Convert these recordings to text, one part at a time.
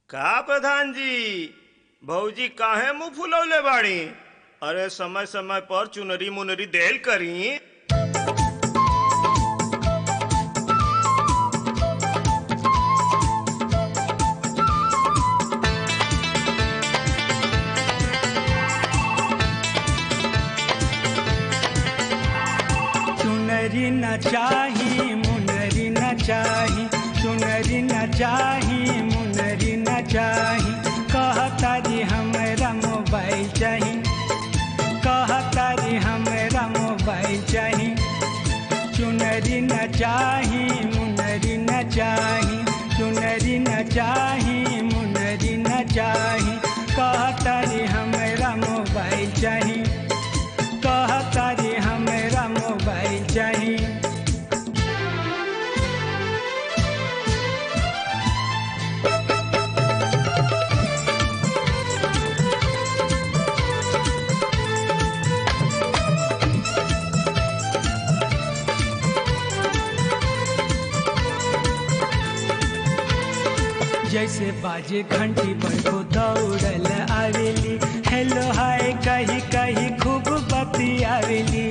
का प्रधान जी, भौजी काहे मुंह फुलौले बाड़ी? अरे समय समय पर चुनरी मुनरी देल करी। चुनरी न चाही मुनरी न चाही, चुनरी न चाही मुनरी न चाही, कहतारी हमरा मोबाइल चाही, कहतारी हमरा मोबाइल चाही। चुनरी न चाही मुनरी न चाही, चुनरी न चाही मुनरी न चाही, कहतारी हमरा मोबाइल चाही, कहतारी हमरा मोबाइल चाही। जैसे बाजे घंटी बड़को दौड़ल आवेली, हेलो हाय कही कही खूब बतियावेली।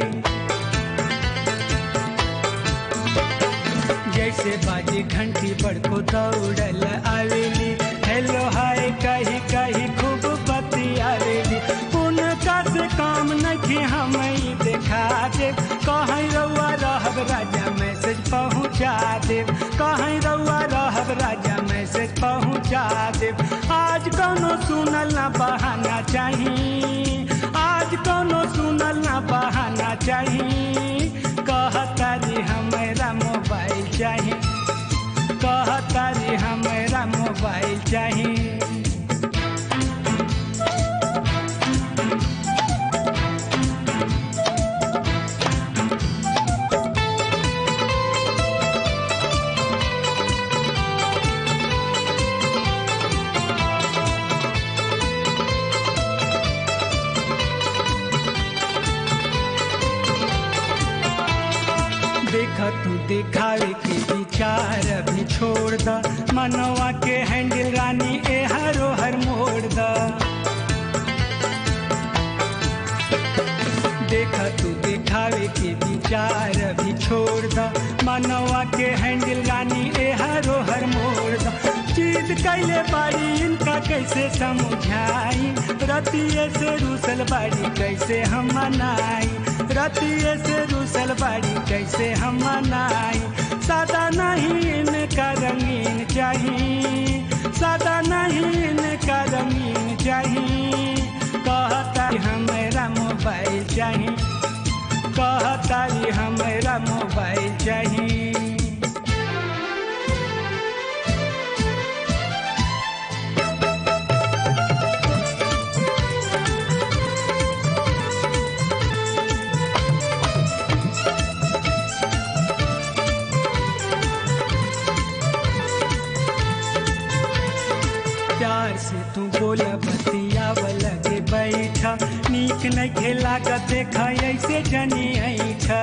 जैसे बाजे घंटी बड़को दौड़ल आवेली, हेलो हाय कही कही खूब बतियावेली। उनका से काम नहीं हम देखा दे, कहीं रउआ रहब राजा मैसेज पहुँचा दे, कहीं रउआ रहब राजा मैसेज पहुँचा दे। आज कोनो सुनल ना बहाना चाही, आज कोनो सुनल ना बहाना चाही, कहतारी हमरा मोबाइल चाही, कहतारी हमरा मोबाइल चाही। देखा तू दिखावे के विचार भी छोड़ द, मनवा के हैंडल रानी ए हरो हर मोड़ द। देखा तू दिखावे के विचार भी छोड़ द, मनवा के हैंडल रानी ए हरो हर मोड़ द। चीज कैले बाड़ी इनका कैसे समझाई, रतिये से रूसल बाड़ी कैसे हम मनाई, रतिये से रूसल बाड़ी कैसे हम मनाई। सादा नहीं इनका रंगीन चाहिए, सादा नहीं इनका रंगीन चाहिए, कहतारी हमरा मोबाइल चाहिए, कहतारी हमरा मोबाइल चाहिए। प्यार से तू बोल बतियाव लगे बैठा, नीक नहीं खेला का देखा ऐसे जनी ऐठा।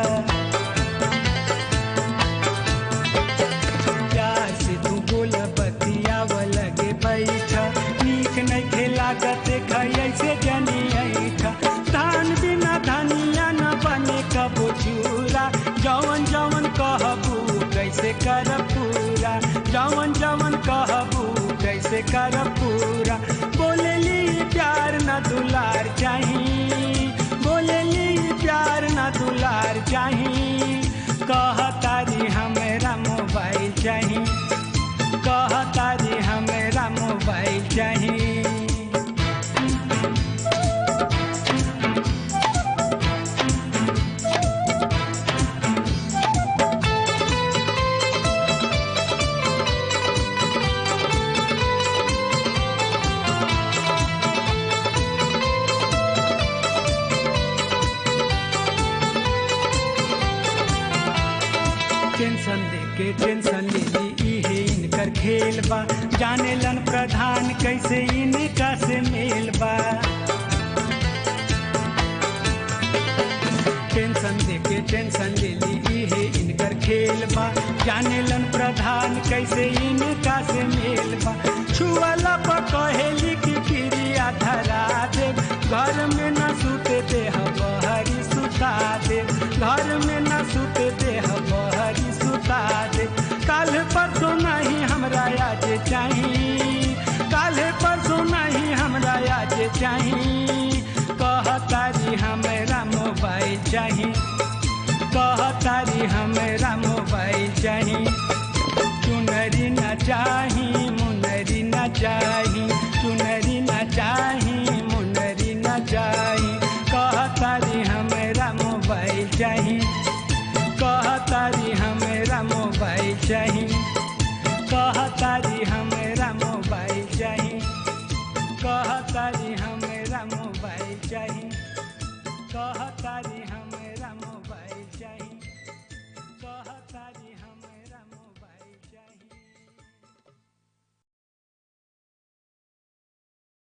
प्यार से तू बोल बतियाव लगे बैठा, नीक नहीं खेला का देखा ऐसे जनी ऐठा। धान बिना धनिया न बने कबो चूरा, जवन जवन कहबू कैसे कर पूरा, जवन जवन कहबू कैसे कर पूरा। बोलेली प्यार न दुलार चाही, बोलेली प्यार न दुलार चाही, कहतारी हमरा मोबाइल चाही, कहतारी हमरा मोबाइल चाही। टेंशन देके टेंशन लेली इहे इनकर खेल बा, जाने लन प्रधान कैसे इनका से मेल बा। टेंशन देके टेंशन लेली इहे इनकर खेल बा, जाने लन प्रधान कैसे इनका से मेल बा। छुअला पर कहेली की क्रिया धरा दे, घर में न सूते देह बहरी सुता दे, घर में न सूते देह बहरी सुता दे। काल परसों नहीं हमरा आज चाहिए, काल परसों नहीं हमरा आज चाहिए। कहतारी हमरा मोबाइल चाहिए, कहतारी हमरा मोबाइल चाहिए। चुनरी न चाही मुनरी न चाही,